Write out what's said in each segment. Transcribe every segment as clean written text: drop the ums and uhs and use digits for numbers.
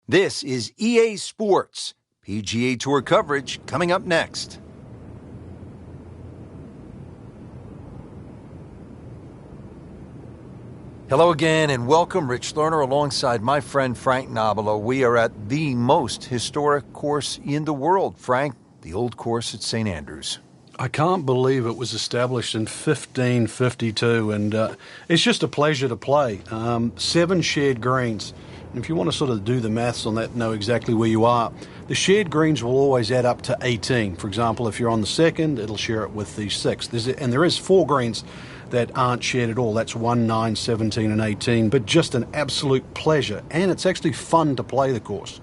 This is EA Sports. PGA Tour coverage coming up next. Hello again and welcome. Rich Lerner alongside my friend Frank Nobilo. We are at the most historic course in the world, Frank, the old course at St. Andrews. I can't believe it was established in 1552, and it's just a pleasure to play. 7 shared greens. And if you want to sort of do the maths on that, know exactly where you are, the shared greens will always add up to 18. For example, if you're on the second, it'll share it with the sixth. And there is 4 greens that aren't shared at all. That's 1, 9, 17, and 18. But just an absolute pleasure. And it's actually fun to play the course.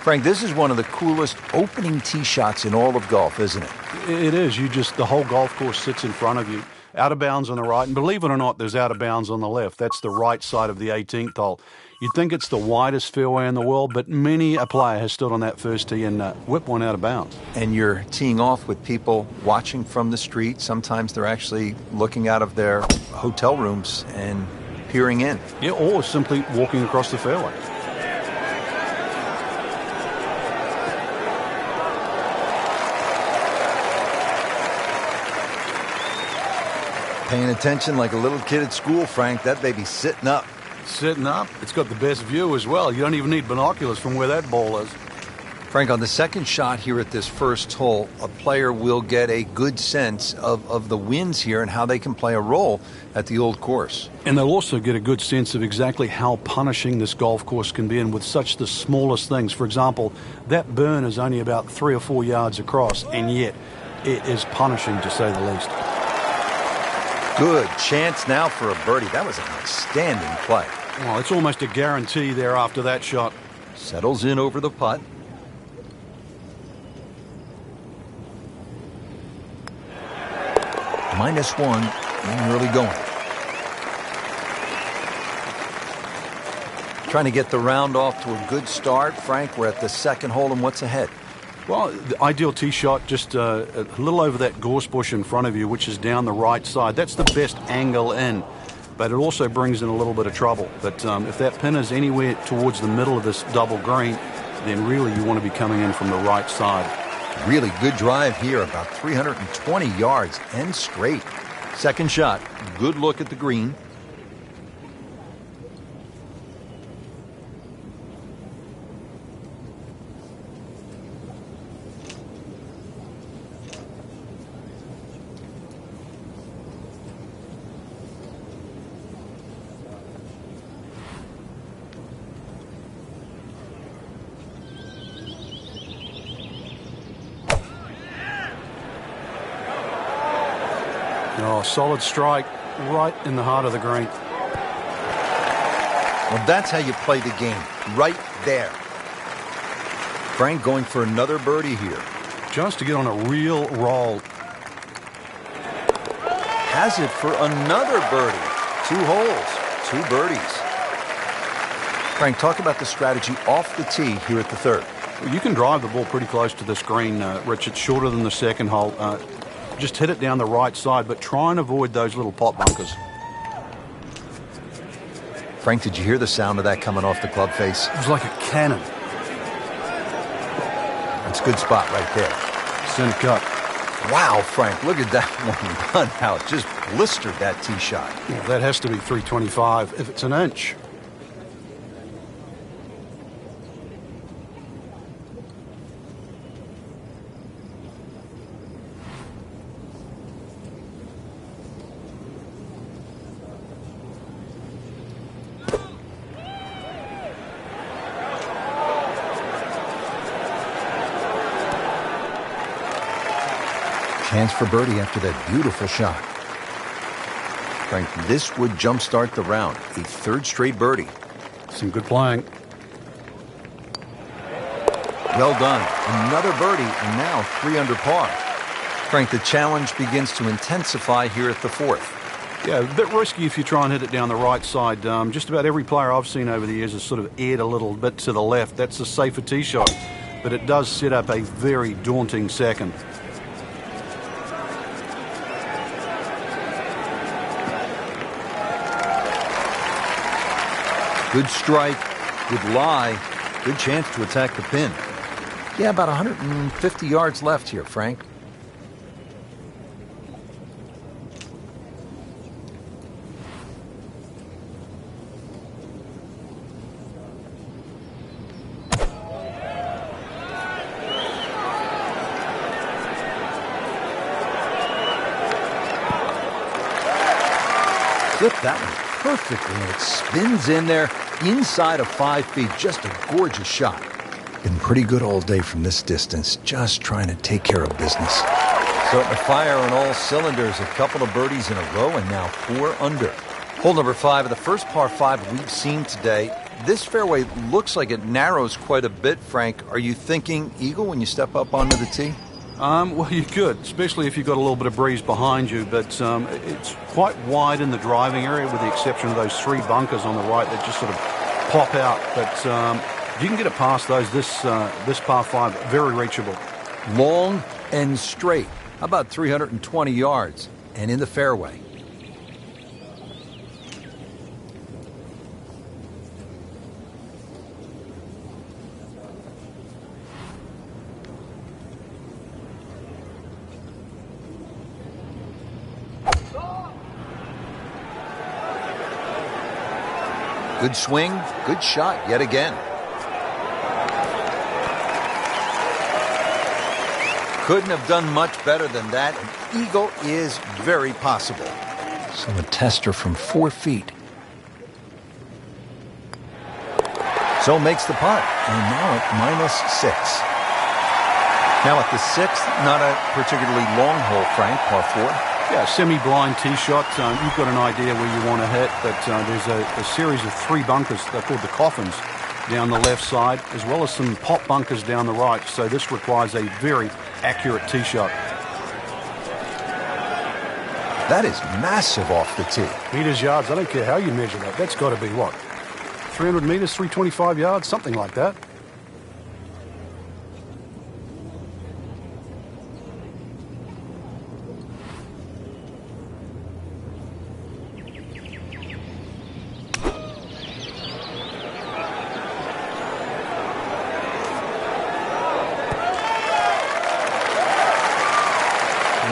Frank, this is one of the coolest opening tee shots in all of golf, isn't it? It is. The whole golf course sits in front of you. Out of bounds on the right, and believe it or not, there's out of bounds on the left. That's the right side of the 18th hole. You'd think it's the widest fairway in the world, but many a player has stood on that first tee and whipped one out of bounds. And you're teeing off with people watching from the street. Sometimes they're actually looking out of their hotel rooms and peering in. Yeah, or simply walking across the fairway. Paying attention like a little kid at school, Frank. That baby's sitting up. Sitting up? It's got the best view as well. You don't even need binoculars from where that ball is. Frank, on the second shot here at this first hole, a player will get a good sense of the winds here and how they can play a role at the old course. And they'll also get a good sense of exactly how punishing this golf course can be, and with such the smallest things. For example, that burn is only about 3 or 4 yards across, and yet it is punishing to say the least. Good chance now for a birdie. That was an outstanding play. Well, it's almost a guarantee there after that shot. Settles in over the putt. -1 in early going. Trying to get the round off to a good start. Frank, we're at the second hole, and what's ahead? Well, the ideal tee shot just a little over that gorse bush in front of you, which is down the right side. That's the best angle in, but it also brings in a little bit of trouble. But if that pin is anywhere towards the middle of this double green, then really you want to be coming in from the right side. Really good drive here, about 320 yards and straight. Second shot, good look at the green. Oh, solid strike right in the heart of the green. Well, that's how you play the game, right there. Frank going for another birdie here. Just to get on a real roll. Has it for another birdie. 2 holes, 2 birdies. Frank, talk about the strategy off the tee here at the third. Well, you can drive the ball pretty close to this green, Rich. It's shorter than the second hole. Just hit it down the right side, but try and avoid those little pot bunkers. Frank, did you hear the sound of that coming off the club face? It was like a cannon. That's a good spot right there. Center cut. Wow, Frank, look at that one run out. Just blistered that tee shot. Yeah, that has to be 325 if it's an inch. Chance for birdie after that beautiful shot. Frank, this would jumpstart the round. A 3rd straight birdie. Some good playing. Well done. Another birdie, and now 3 under par. Frank, the challenge begins to intensify here at the 4th. Yeah, a bit risky if you try and hit it down the right side. Just about every player I've seen over the years has sort of aired a little bit to the left. That's a safer tee shot, but it does set up a very daunting second. Good strike, good lie, good chance to attack the pin. Yeah, about 150 yards left here, Frank. Flip that one perfectly, and it spins in there inside of 5 feet. Just a gorgeous shot. Been pretty good all day from this distance, just trying to take care of business. Starting to fire on all cylinders, a couple of birdies in a row, and now 4 under. Hole number 5 of the first par 5 we've seen today. This fairway looks like it narrows quite a bit, Frank. Are you thinking eagle when you step up onto the tee? Well, you could, especially if you've got a little bit of breeze behind you, but it's quite wide in the driving area with the exception of those 3 bunkers on the right that just sort of pop out. But if you can get it past those, this par 5, very reachable. Long and straight, about 320 yards, and in the fairway. Good swing, good shot yet again. Couldn't have done much better than that. An eagle is very possible. So a tester from 4 feet. So makes the putt, and now at -6. Now at the 6th, not a particularly long hole, Frank, par 4. Yeah, semi-blind tee shot. You've got an idea where you want to hit, but there's a series of 3 bunkers. They're called the coffins down the left side, as well as some pop bunkers down the right. So this requires a very accurate tee shot. That is massive off the tee. Meters, yards, I don't care how you measure that. That's got to be what? 300 meters, 325 yards, something like that.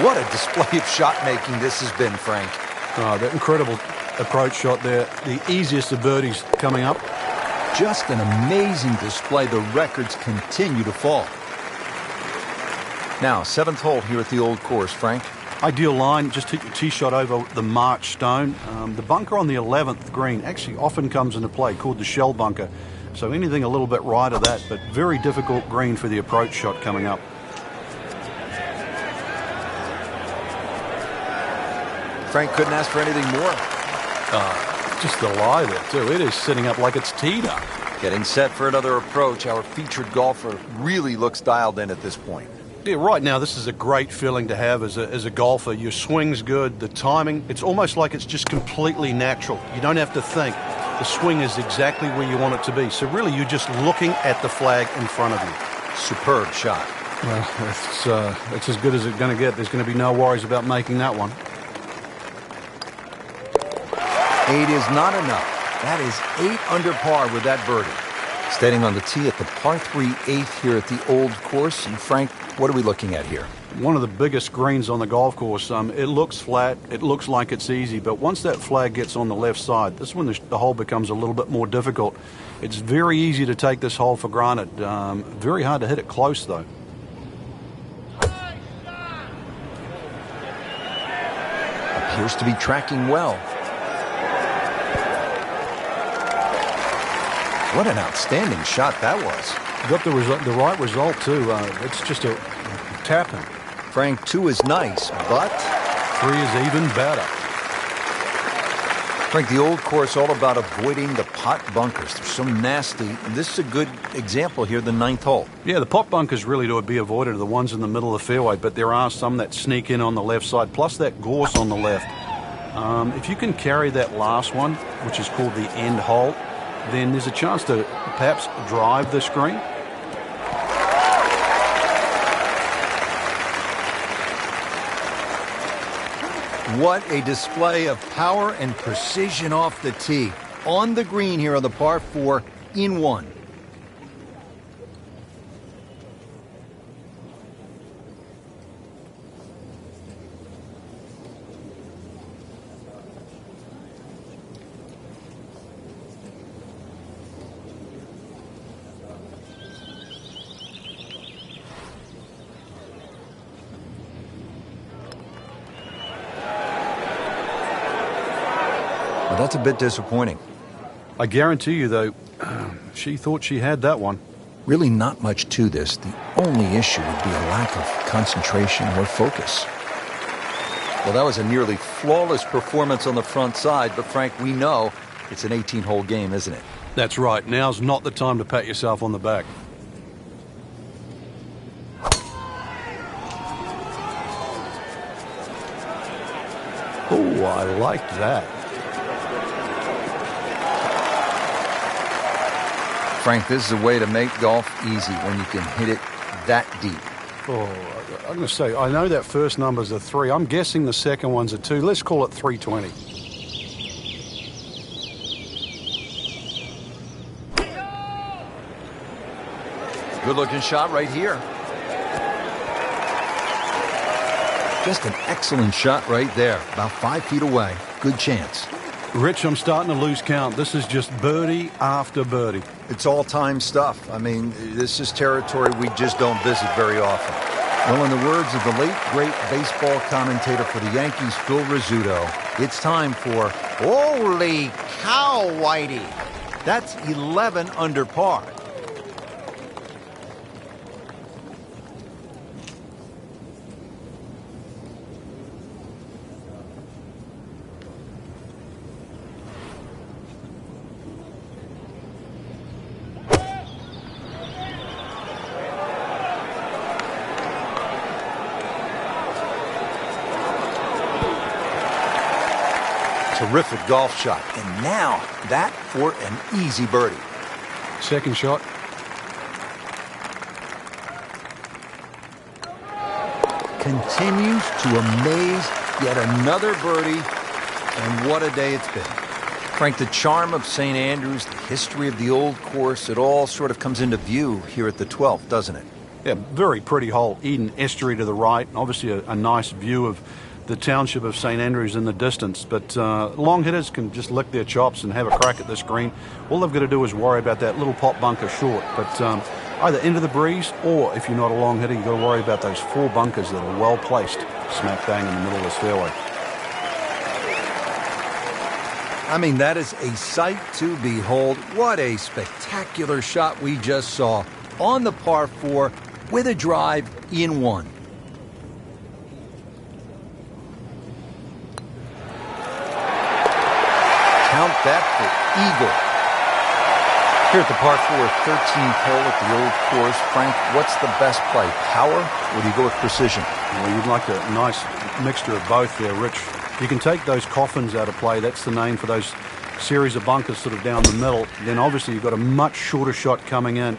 What a display of shot-making this has been, Frank. Oh, that incredible approach shot there. The easiest of birdies coming up. Just an amazing display. The records continue to fall. Now, 7th hole here at the Old Course, Frank. Ideal line, just hit your tee shot over the march stone. The bunker on the 11th green actually often comes into play, called the shell bunker. So anything a little bit right of that, but very difficult green for the approach shot coming up. Frank couldn't ask for anything more. Just the lie there, too. It is sitting up like it's teed up. Getting set for another approach. Our featured golfer really looks dialed in at this point. Yeah, right now, this is a great feeling to have as a golfer. Your swing's good, the timing, it's almost like it's just completely natural. You don't have to think. The swing is exactly where you want it to be. So really, you're just looking at the flag in front of you. Superb shot. Well, it's as good as it's going to get. There's going to be no worries about making that one. 8 is not enough. That is 8 under par with that birdie. Standing on the tee at the par 3 8th here at the Old Course. And Frank, what are we looking at here? One of the biggest greens on the golf course. It looks flat. It looks like it's easy. But once that flag gets on the left side, this is when the hole becomes a little bit more difficult. It's very easy to take this hole for granted. Very hard to hit it close, though. Appears to be tracking well. What an outstanding shot that was. Got the right result, too. It's just a tapping. Frank, 2 is nice, but 3 is even better. Frank, the Old Course all about avoiding the pot bunkers. They're so nasty. This is a good example here, the 9th hole. Yeah, the pot bunkers really to be avoided are the ones in the middle of the fairway, but there are some that sneak in on the left side, plus that gorse on the left. If you can carry that last one, which is called the end hole, then there's a chance to perhaps drive this green. What a display of power and precision off the tee. on the green here on the par 4 in 1. Well, that's a bit disappointing. I guarantee you, though, she thought she had that one. Really not much to this. The only issue would be a lack of concentration or focus. Well, that was a nearly flawless performance on the front side, but Frank, we know it's an 18-hole game, isn't it? That's right. Now's not the time to pat yourself on the back. Oh, I like that. Frank, this is a way to make golf easy when you can hit it that deep. Oh, I'm going to say, I know that first number's a 3. I'm guessing the second one's a 2. Let's call it 320. Good-looking shot right here. Just an excellent shot right there. About 5 feet away. Good chance. Rich, I'm starting to lose count. This is just birdie after birdie. It's all-time stuff. I mean, this is territory we just don't visit very often. Well, in the words of the late, great baseball commentator for the Yankees, Phil Rizzuto, it's time for Holy Cow, Whitey. That's 11 under par. Terrific golf shot. And now that for an easy birdie. Second shot. Continues to amaze. Yet another birdie. And what a day it's been. Frank, the charm of St. Andrews, the history of the old course, it all sort of comes into view here at the 12th, doesn't it? Yeah, very pretty hole. Eden Estuary to the right. Obviously a nice view of the township of St. Andrews in the distance, but long hitters can just lick their chops and have a crack at this green. All they've got to do is worry about that little pot bunker short, but either into the breeze, or if you're not a long hitter, you've got to worry about those 4 bunkers that are well placed smack bang in the middle of this fairway. I mean, that is a sight to behold. What a spectacular shot we just saw on the par 4 with a drive in 1. Count that for eagle. Here at the par 4, 13th hole at the old course. Frank, what's the best play, power, or do you go with precision? Well, you'd like a nice mixture of both there, Rich. You can take those coffins out of play. That's the name for those series of bunkers sort of down the middle. Then obviously you've got a much shorter shot coming in,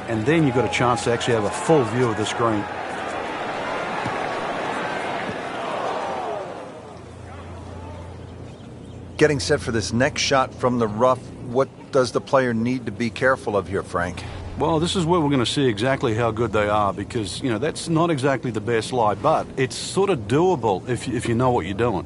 and then you've got a chance to actually have a full view of this green. Getting set for this next shot from the rough, what does the player need to be careful of here, Frank? Well, this is where we're going to see exactly how good they are, because, you know, that's not exactly the best lie, but it's sort of doable if you know what you're doing.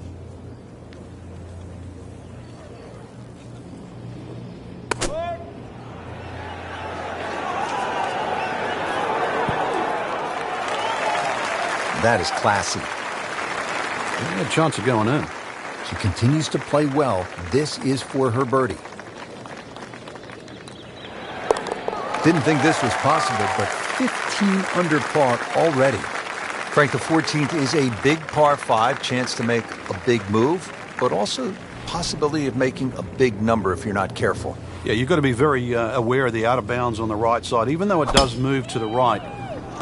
That is classy. They had a chance of going in. She continues to play well. This is for her birdie. Didn't think this was possible, but 15 under par already. Frank, the 14th is a big par 5, chance to make a big move, but also possibility of making a big number if you're not careful. Yeah, you've got to be very aware of the out of bounds on the right side, even though it does move to the right.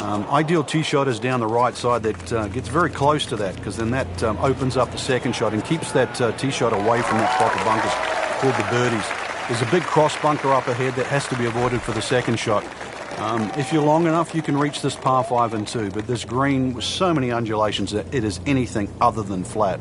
Ideal tee shot is down the right side that gets very close to that, because then that opens up the second shot and keeps that tee shot away from that block of bunkers called the birdies. There's a big cross bunker up ahead that has to be avoided for the second shot. If you're long enough, you can reach this par 5 and 2, but this green with so many undulations that it is anything other than flat.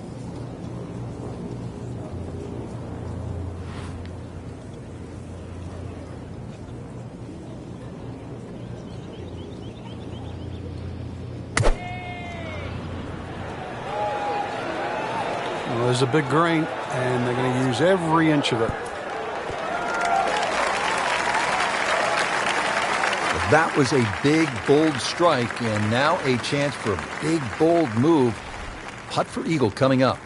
There's a big green, and they're going to use every inch of it. That was a big, bold strike, and now a chance for a big, bold move. Putt for eagle coming up.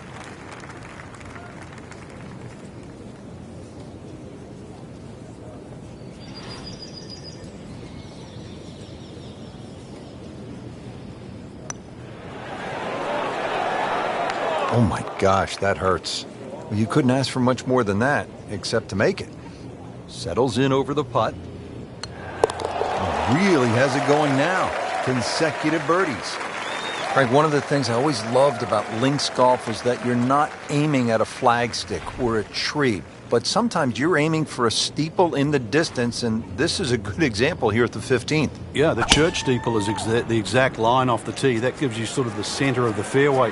Oh my gosh, that hurts. Well, you couldn't ask for much more than that, except to make it. Settles in over the putt. Really has it going now. Consecutive birdies. Frank, one of the things I always loved about links golf was that you're not aiming at a flagstick or a tree, but sometimes you're aiming for a steeple in the distance, and this is a good example here at the 15th. Yeah, the church steeple is the exact line off the tee. That gives you sort of the center of the fairway.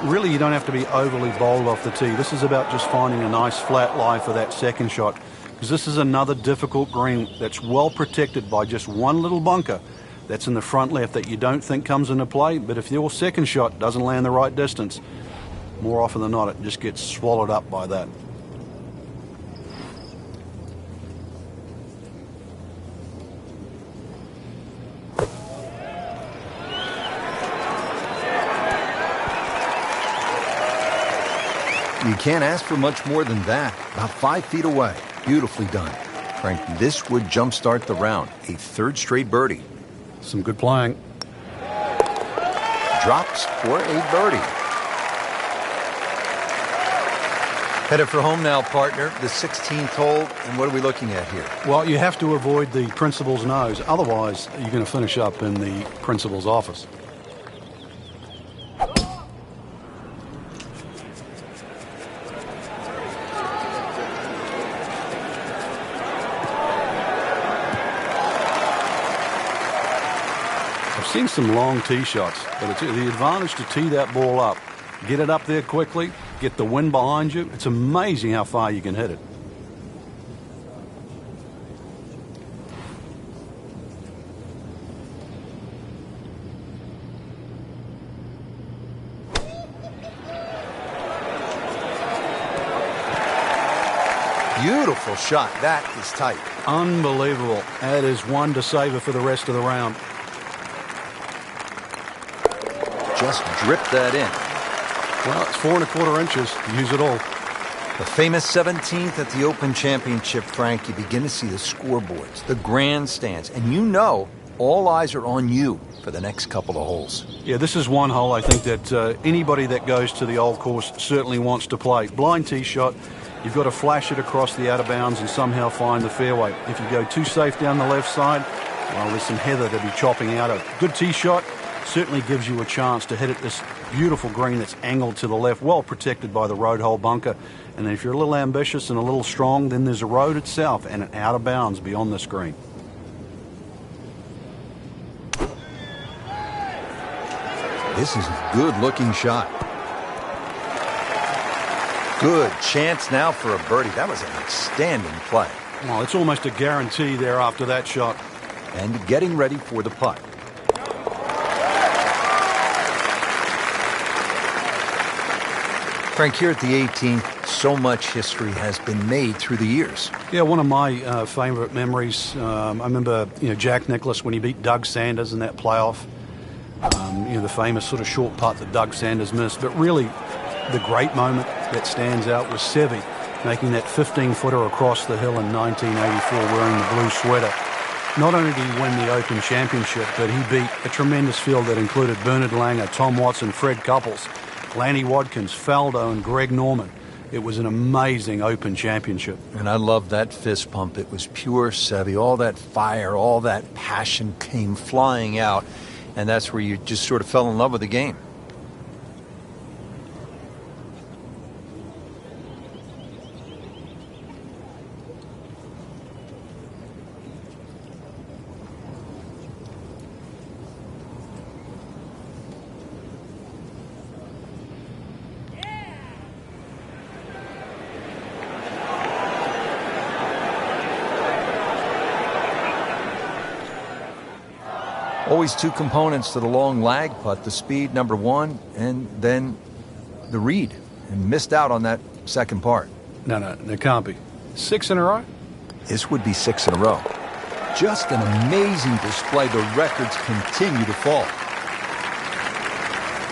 Really, you don't have to be overly bold off the tee. This is about just finding a nice flat lie for that second shot, because this is another difficult green that's well protected by just one little bunker that's in the front left that you don't think comes into play. But if your second shot doesn't land the right distance, more often than not, it just gets swallowed up by that. You can't ask for much more than that. About 5 feet away. Beautifully done. Frank, this would jumpstart the round. A third straight birdie. Some good playing. Drops for a birdie. Headed for home now, partner. The 16th hole. And what are we looking at here? Well, you have to avoid the principal's nose. Otherwise, you're going to finish up in the principal's office. Seen some long tee shots, but it's the advantage to tee that ball up, get it up there quickly, get the wind behind you. It's amazing how far you can hit it. Beautiful shot. That is tight. Unbelievable. That is one to savor for the rest of the round. Just drip that in. Well, it's 4 1/4 inches. Use it all. The famous 17th at the Open Championship, Frank. You begin to see the scoreboards, the grandstands, and you know all eyes are on you for the next couple of holes. Yeah, this is one hole I think that anybody that goes to the old course certainly wants to play. Blind tee shot. You've got to flash it across the out of bounds and somehow find the fairway. If you go too safe down the left side, well, there's some heather to be chopping out of. Good tee shot. Certainly gives you a chance to hit at this beautiful green that's angled to the left, well protected by the road hole bunker. And then if you're a little ambitious and a little strong, then there's a road itself and an out of bounds beyond this green. This is a good-looking shot. Good chance now for a birdie. That was an outstanding play. Well, it's almost a guarantee there after that shot. And getting ready for the putt. Frank, here at the 18th, so much history has been made through the years. Yeah, one of my favorite memories, I remember Jack Nicklaus when he beat Doug Sanders in that playoff. The famous sort of short putt that Doug Sanders missed. But really, the great moment that stands out was Seve making that 15-footer across the hill in 1984 wearing the blue sweater. Not only did he win the Open Championship, but he beat a tremendous field that included Bernard Langer, Tom Watson, Fred Couples, Lanny Wadkins, Faldo, and Greg Norman. It was an amazing Open Championship. And I love that fist pump. It was pure Seve. All that fire, all that passion came flying out. And that's where you just sort of fell in love with the game. Always two components to the long lag putt, the speed, number one, and then the read. and missed out on that second part. No, it can't be. 6 in a row? This would be 6 in a row. Just an amazing display. The records continue to fall.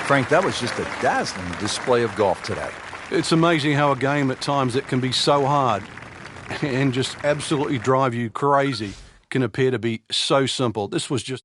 Frank, that was just a dazzling display of golf today. It's amazing how a game at times that can be so hard and just absolutely drive you crazy can appear to be so simple. This was just